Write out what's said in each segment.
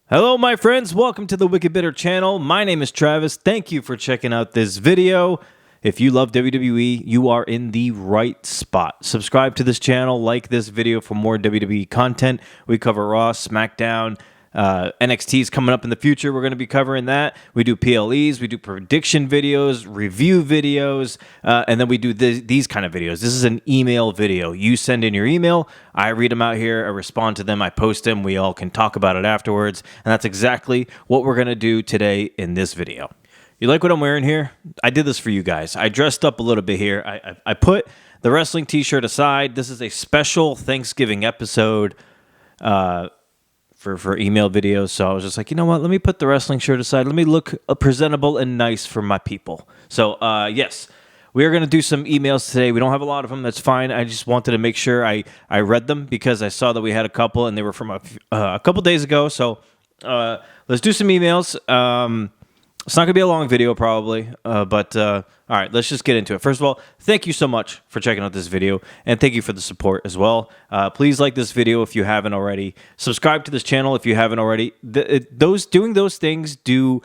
Hello, my friends. Welcome to the Wicked Bitter channel. My name is Travis. Thank you for checking out this video. If you love WWE, you are in the right spot. Subscribe to this channel, like this video for more WWE content. We cover Raw, SmackDown, NXT is coming up in the future. We're going to be covering that. We do PLEs, we do prediction videos, review videos, and then we do these kind of videos. This is an email video. You send in your email, I read them out here, I respond to them, I post them, we all can talk about it afterwards, and that's exactly what we're going to do today in this video. You like what I'm wearing here? I did this for you guys. I dressed up a little bit here. I put the wrestling t-shirt aside. This is a special Thanksgiving episode for email videos. So I was just like, you know what? Let me put the wrestling shirt aside. Let me look presentable and nice for my people. So yes, we are going to do some emails today. We don't have a lot of them. That's fine. I just wanted to make sure I read them because I saw that we had a couple and they were from a couple days ago. So let's do some emails. It's not going to be a long video probably, but all right, let's just get into it. First of all, thank you so much for checking out this video, and thank you for the support as well. Please like this video if you haven't already. Subscribe to this channel if you haven't already. Doing those things do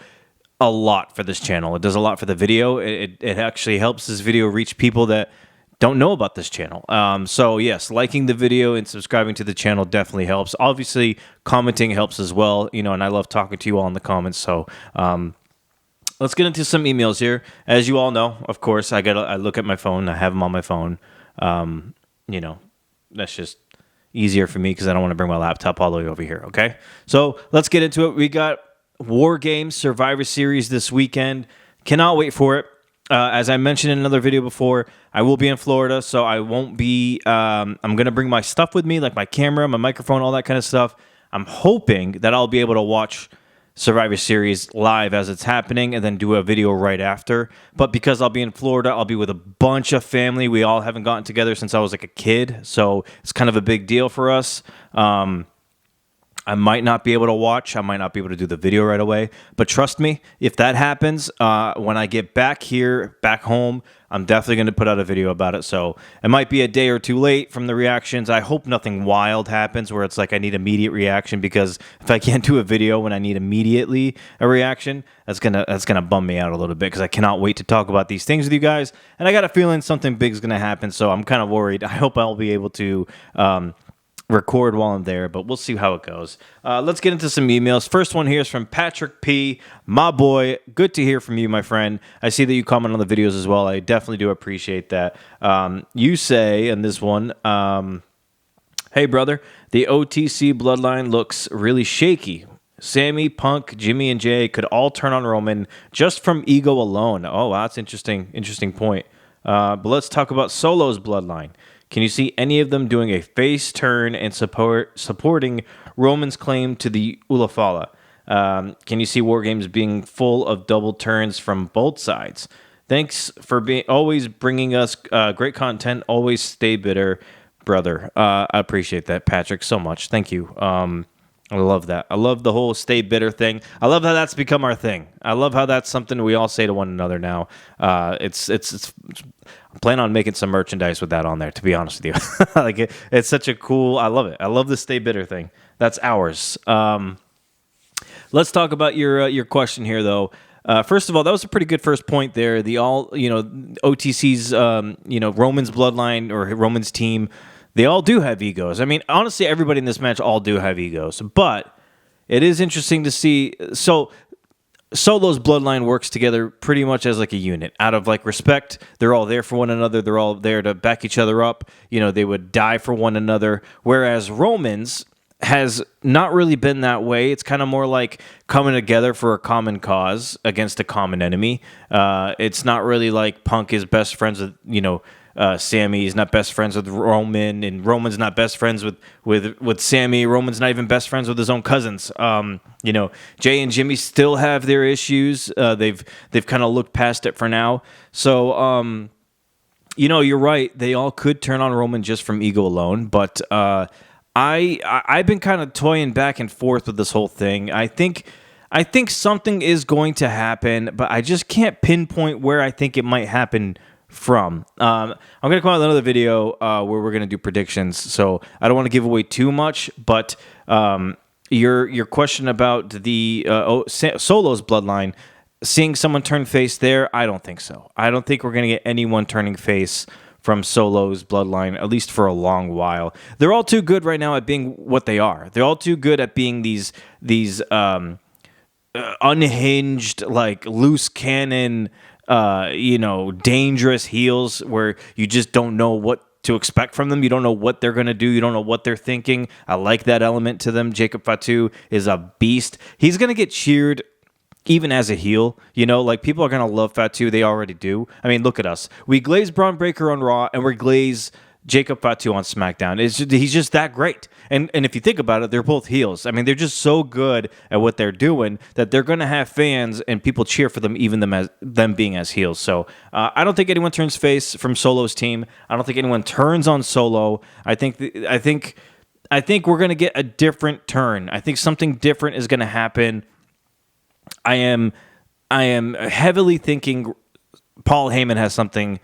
a lot for this channel. It does a lot for the video. It actually helps this video reach people that don't know about this channel. So yes, liking the video and subscribing to the channel definitely helps. Obviously, commenting helps as well, and I love talking to you all in the comments, so let's get into some emails here. As you all know, of course, I look at my phone. I have them on my phone. That's just easier for me because I don't want to bring my laptop all the way over here, okay? So let's get into it. We got War Games Survivor Series this weekend. Cannot wait for it. As I mentioned in another video before, I will be in Florida, so I won't be... I'm going to bring my stuff with me, like my camera, my microphone, all that kind of stuff. I'm hoping that I'll be able to watch Survivor Series live as it's happening and then do a video right after. But because I'll be in Florida, I'll be with a bunch of family. We all haven't gotten together since I was like a kid, so it's kind of a big deal for us. I might not be able to watch. I might not be able to do the video right away. But trust me, if that happens, when I get back home, I'm definitely going to put out a video about it. So it might be a day or two late from the reactions. I hope nothing wild happens where it's like I need immediate reaction, because if I can't do a video when I need immediately a reaction, that's gonna bum me out a little bit, because I cannot wait to talk about these things with you guys. And I got a feeling something big is going to happen, so I'm kind of worried. I hope I'll be able to record while I'm there, but we'll see how it goes. Let's get into some emails. First one here is from Patrick P. My boy, good to hear from you, my friend. I see that you comment on the videos as well. I definitely do appreciate that. You say in this one, hey, brother, the OTC bloodline looks really shaky. Sammy, Punk, Jimmy, and Jay could all turn on Roman just from ego alone. Oh, wow, that's interesting point. But let's talk about Solo's bloodline. Can you see any of them doing a face turn and supporting Roman's claim to the Ulafala? Can you see War Games being full of double turns from both sides? Thanks for always bringing us great content. Always stay bitter, brother. I appreciate that, Patrick, so much. Thank you. I love that. I love the whole stay bitter thing. I love how that's become our thing. I love how that's something we all say to one another now. I'm planning on making some merchandise with that on there, to be honest with you. It's such a cool... I love it. I love the stay bitter thing. That's ours. Let's talk about your question here, though. First of all, that was a pretty good first point there. The OTC's, Roman's bloodline or Roman's team, they all do have egos. I mean, honestly, everybody in this match all do have egos. But it is interesting to see... So Solo's bloodline works together pretty much as like a unit. Out of like respect, they're all there for one another. They're all there to back each other up. They would die for one another. Whereas Roman's has not really been that way. It's kind of more like coming together for a common cause against a common enemy. It's not really like Punk is best friends with, Sammy. He's not best friends with Roman, and Roman's not best friends with Sammy. Roman's not even best friends with his own cousins. Jay and Jimmy still have their issues. They've kind of looked past it for now. So, you're right. They all could turn on Roman just from ego alone, but I've been kind of toying back and forth with this whole thing. I think something is going to happen, but I just can't pinpoint where I think it might happen from. I'm going to come out with another video where we're going to do predictions, so I don't want to give away too much, but your question about the Solo's bloodline, seeing someone turn face there, I don't think so. I don't think we're going to get anyone turning face from Solo's bloodline, at least for a long while. They're all too good right now at being what they are. They're all too good at being these unhinged, like loose cannon, dangerous heels where you just don't know what to expect from them. You don't know what they're going to do. You don't know what they're thinking. I like that element to them. Jacob Fatu is a beast. He's going to get cheered even as a heel. Like people are going to love Fatu. They already do. I mean, look at us. We glaze Braun Breaker on Raw and we glaze Jacob Fatu on SmackDown. He's just that great. And if you think about it, they're both heels. I mean, they're just so good at what they're doing that they're going to have fans and people cheer for them, even them being as heels. So I don't think anyone turns face from Solo's team. I don't think anyone turns on Solo. I think we're going to get a different turn. I think something different is going to happen. I am heavily thinking Paul Heyman has something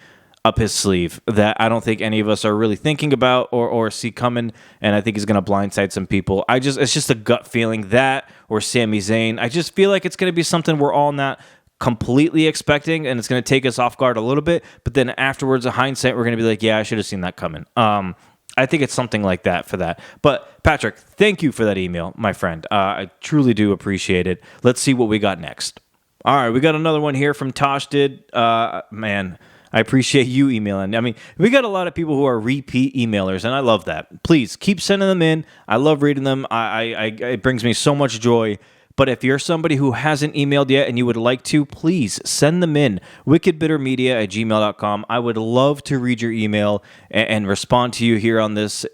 up his sleeve that I don't think any of us are really thinking about or see coming, and I think he's going to blindside some people. It's just a gut feeling, that or Sami Zayn. I just feel like it's going to be something we're all not completely expecting, and it's going to take us off guard a little bit, but then afterwards, in hindsight, we're going to be like, yeah, I should have seen that coming. I think it's something like that for that. But Patrick, thank you for that email, my friend. I truly do appreciate it. Let's see what we got next. All right, we got another one here from Tosh Did. Man, I appreciate you emailing. I mean, we got a lot of people who are repeat emailers, and I love that. Please keep sending them in. I love reading them. It brings me so much joy. But if you're somebody who hasn't emailed yet and you would like to, please send them in. wickedbittermedia@gmail.com. I would love to read your email and respond to you here on this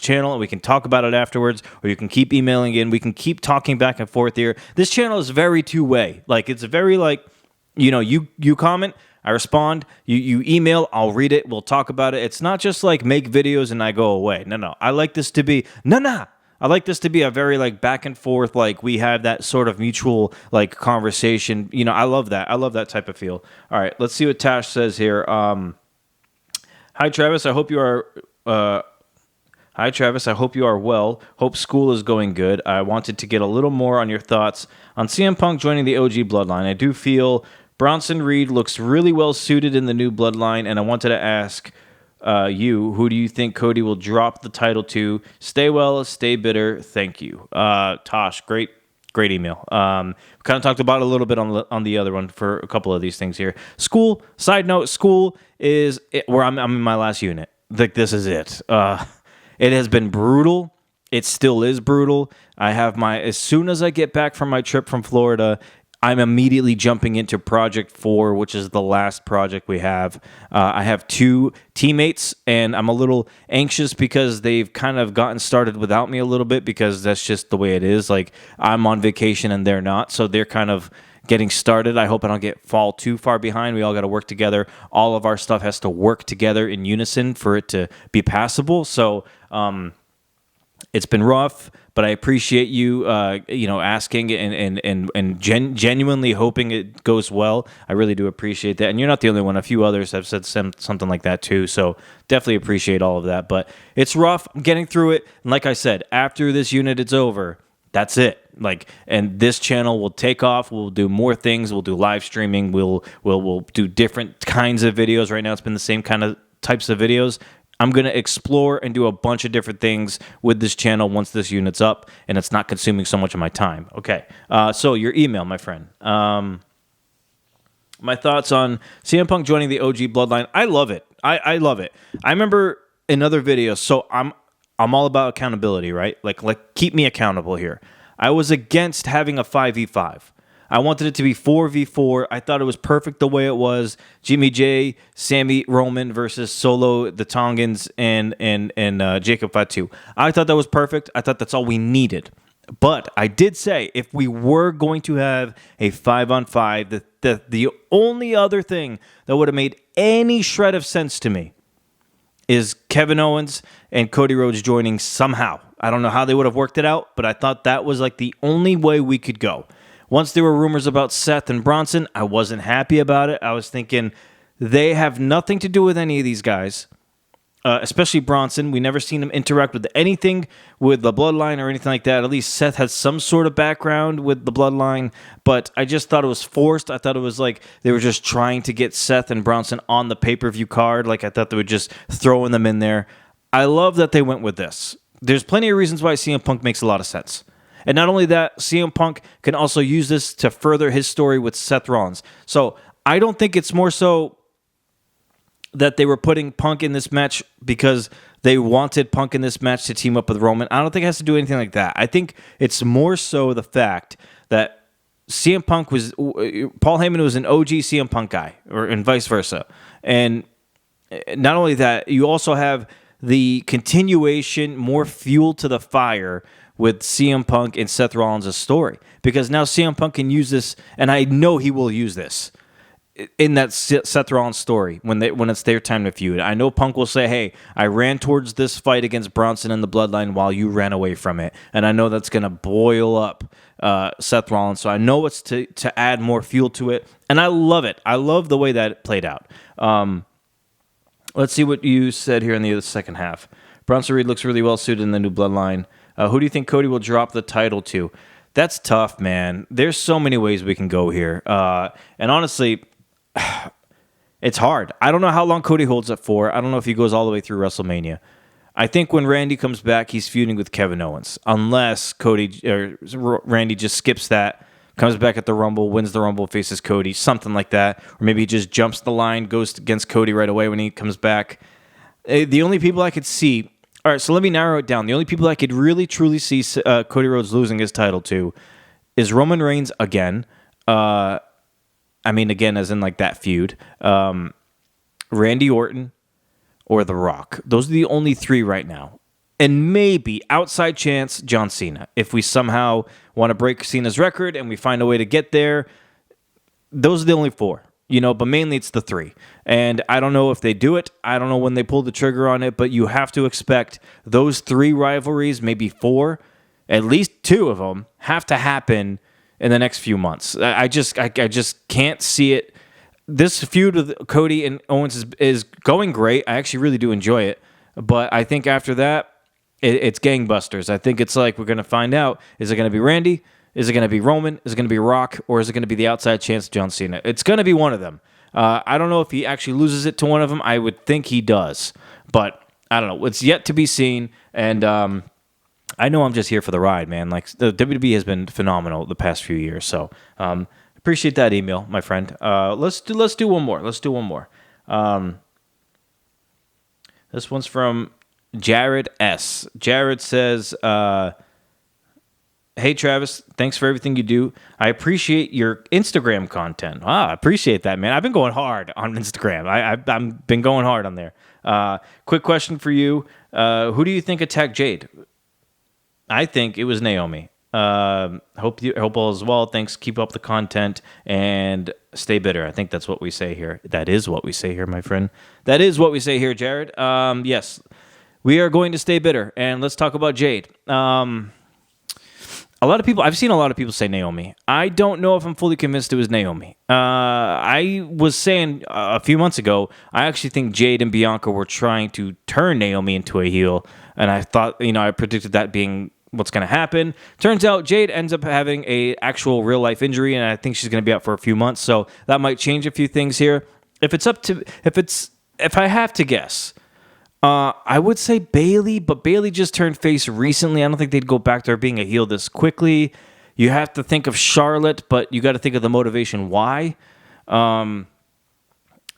channel, and we can talk about it afterwards, or you can keep emailing in. We can keep talking back and forth here. This channel is very two-way. Like, it's very you comment, I respond, you email, I'll read it, we'll talk about it. It's not just like make videos and I go away. No. I like this to be I like this to be a very back and forth, we have that sort of mutual conversation. I love that. I love that type of feel. All right, let's see what Tash says here. Hi Travis, I hope you are well. Hope school is going good. I wanted to get a little more on your thoughts on CM Punk joining the OG Bloodline. I do feel Bronson Reed looks really well suited in the new Bloodline, and I wanted to ask who do you think Cody will drop the title to? Stay well, stay bitter. Thank you. Tosh, great email. Kind of talked about it a little bit on the other one for a couple of these things here. School, side note, school is where I'm in my last unit. This is it. It has been brutal. It still is brutal. As soon as I get back from my trip from Florida, I'm immediately jumping into Project 4, which is the last project we have. I have 2 teammates, and I'm a little anxious because they've kind of gotten started without me a little bit, because that's just the way it is. I'm on vacation and they're not, so they're kind of getting started. I hope I don't fall too far behind. We all got to work together. All of our stuff has to work together in unison for it to be passable. So it's been rough, but I appreciate you, asking and genuinely hoping it goes well. I really do appreciate that. And you're not the only one. A few others have said something like that too. So definitely appreciate all of that. But it's rough. I'm getting through it. And like I said, after this unit is over, that's it. And this channel will take off. We'll do more things. We'll do live streaming. We'll do different kinds of videos. Right now, it's been the same kind of types of videos. I'm going to explore and do a bunch of different things with this channel once this unit's up and it's not consuming so much of my time. Okay, so your email, my friend. My thoughts on CM Punk joining the OG Bloodline. I love it. I love it. I remember in other videos, so I'm all about accountability, right? Like keep me accountable here. I was against having a 5v5. I wanted it to be 4v4. I thought it was perfect the way it was. Jimmy J, Sammy Roman versus Solo, the Tongans, and Jacob Fatu. I thought that was perfect. I thought that's all we needed. But I did say if we were going to have a 5-on-5, the only other thing that would have made any shred of sense to me is Kevin Owens and Cody Rhodes joining somehow. I don't know how they would have worked it out, but I thought that was the only way we could go. Once there were rumors about Seth and Bronson, I wasn't happy about it. I was thinking they have nothing to do with any of these guys. especially Bronson. We never seen him interact with anything with the bloodline or anything like that. At least Seth has some sort of background with the bloodline, but I just thought it was forced. I thought it was like they were just trying to get Seth and Bronson on the pay-per-view card. Like I thought they were just throwing them in there. I love that they went with this. There's plenty of reasons why CM Punk makes a lot of sense. And not only that, CM Punk can also use this to further his story with Seth Rollins. So I don't think it's more so that they were putting Punk in this match because they wanted Punk in this match to team up with Roman. I don't think it has to do anything like that. I think it's more so the fact that CM Punk was, Paul Heyman was an OG CM Punk guy, and vice versa. And not only that, you also have the continuation, more fuel to the fire with CM Punk and Seth Rollins' story. Because now CM Punk can use this, and I know he will use this in that Seth Rollins story when it's their time to feud. I know Punk will say, hey, I ran towards this fight against Bronson and the Bloodline while you ran away from it. And I know that's going to boil up Seth Rollins. So I know it's to add more fuel to it. And I love it. I love the way that it played out. Let's see what you said here in the second half. Bronson Reed looks really well suited in the new Bloodline. Who do you think Cody will drop the title to? That's tough, man. There's so many ways we can go here. And honestly, it's hard. I don't know how long Cody holds it for. I don't know if he goes all the way through WrestleMania. I think when Randy comes back, he's feuding with Kevin Owens. Unless Randy just skips that, comes back at the Rumble, wins the Rumble, faces Cody, something like that. Or maybe he just jumps the line, goes against Cody right away when he comes back. The only people I could see... All right, so let me narrow it down. The only people I could really, truly see Cody Rhodes losing his title to is Roman Reigns again. Again, as in like that feud. Randy Orton or The Rock. Those are the only three right now. And maybe, outside chance, John Cena. If we somehow want to break Cena's record and we find a way to get there, those are the only four. But mainly it's the three. And I don't know if they do it. I don't know when they pull the trigger on it, but you have to expect those three rivalries, maybe four, at least two of them, have to happen in the next few months. I just can't see it. This feud with Cody and Owens is going great. I actually really do enjoy it. But I think after that, it's gangbusters. I think it's like we're going to find out, is it going to be Randy? Is it going to be Roman? Is it going to be Rock? Or is it going to be the outside chance John Cena? It's going to be one of them. I don't know if he actually loses it to one of them. I would think he does. But I don't know. It's yet to be seen. And I know I'm just here for the ride, man. Like, the WWE has been phenomenal the past few years. So appreciate that email, my friend. Let's do one more. This one's from Jared S. Jared says... Hey, Travis, thanks for everything you do. I appreciate your Instagram content. I appreciate that, man. I've been going hard on Instagram. I've been going hard on there. Quick question for you. Who do you think attacked Jade? I think it was Naomi. Hope all is well. Thanks. Keep up the content and stay bitter. I think that's what we say here. That is what we say here, my friend. That is what we say here, Jared. Yes, we are going to stay bitter. And let's talk about Jade. I've seen a lot of people say Naomi. I don't know if I'm fully convinced it was Naomi. I was saying a few months ago, I actually think Jade and Bianca were trying to turn Naomi into a heel, and I thought, I predicted that being what's going to happen. Turns out Jade ends up having a actual real life injury, and I think she's going to be out for a few months, so that might change a few things here. If I have to guess, I would say Bayley, but Bayley just turned face recently. I don't think they'd go back to her being a heel this quickly. You have to think of Charlotte, but you got to think of the motivation why. And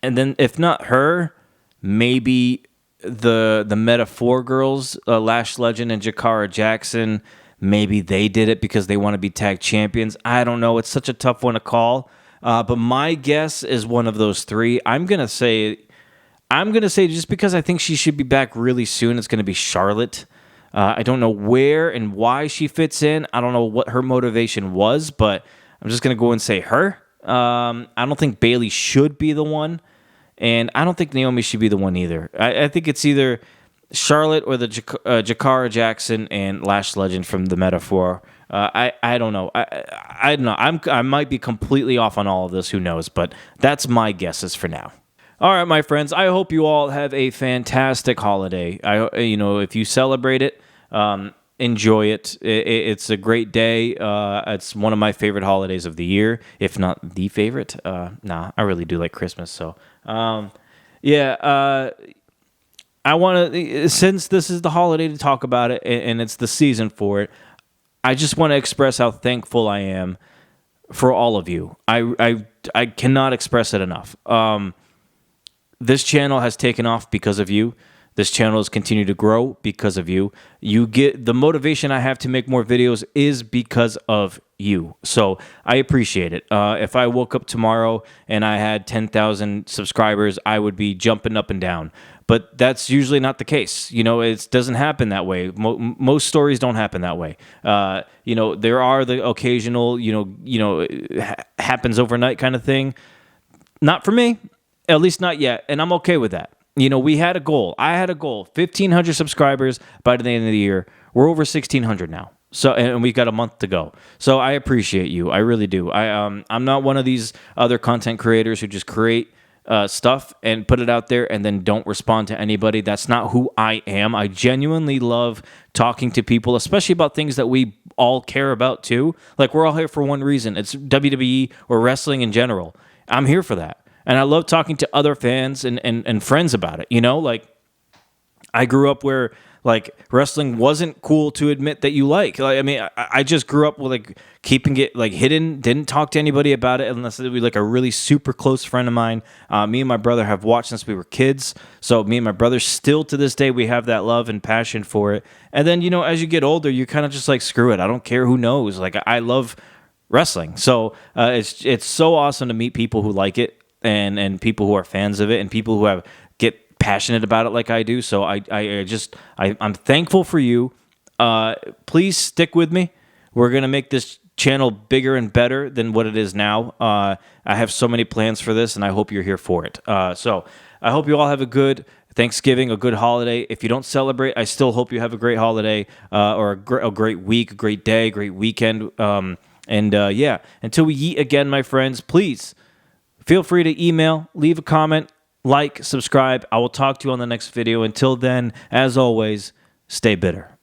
then if not her, maybe the Meta-4 girls, Lash Legend and Jakara Jackson, maybe they did it because they want to be tag champions. I don't know. It's such a tough one to call. But my guess is one of those three. I'm going to say just because I think she should be back really soon, it's going to be Charlotte. I don't know where and why she fits in. I don't know what her motivation was, but I'm just going to go and say her. I don't think Bayley should be the one, and I don't think Naomi should be the one either. I think it's either Charlotte or the Jakara Jackson and Lash Legend from the Meta-4. I don't know. I don't know. I might be completely off on all of this. Who knows? But that's my guesses for now. All right, my friends. I hope you all have a fantastic holiday. If you celebrate it, enjoy it. It's a great day. It's one of my favorite holidays of the year, if not the favorite. I really do like Christmas. So, yeah. I want to, since this is the holiday to talk about it, and it's the season for it, I just want to express how thankful I am for all of you. I cannot express it enough. This channel has taken off because of you. This channel has continued to grow because of you. You get the motivation I have to make more videos is because of you. So I appreciate it. If I woke up tomorrow and I had 10,000 subscribers, I would be jumping up and down. But that's usually not the case. It doesn't happen that way. Most stories don't happen that way. There are the occasional, happens overnight kind of thing. Not for me. At least not yet, and I'm okay with that. We had a goal. I had a goal, 1,500 subscribers by the end of the year. We're over 1,600 now, so and we've got a month to go. So I appreciate you. I really do. I'm not one of these other content creators who just create stuff and put it out there and then don't respond to anybody. That's not who I am. I genuinely love talking to people, especially about things that we all care about too. Like, we're all here for one reason. It's WWE or wrestling in general. I'm here for that. And I love talking to other fans and friends about it. Like, I grew up where, like, wrestling wasn't cool to admit that you like. I just grew up with, like, keeping it, like, hidden. Didn't talk to anybody about it unless it was, like, a really super close friend of mine. Me and my brother have watched since we were kids. So me and my brother still to this day, we have that love and passion for it. And then, as you get older, you're kind of just like, screw it. I don't care who knows. Like, I love wrestling. So it's so awesome to meet people who like it. And people who are fans of it, and people who get passionate about it like I do. So I'm thankful for you. Please stick with me. We're gonna make this channel bigger and better than what it is now. I have so many plans for this, and I hope you're here for it. So I hope you all have a good Thanksgiving, a good holiday. If you don't celebrate, I still hope you have a great holiday, or a great week, a great day, great weekend. Until we eat again, my friends, please feel free to email, leave a comment, like, subscribe. I will talk to you on the next video. Until then, as always, stay bitter.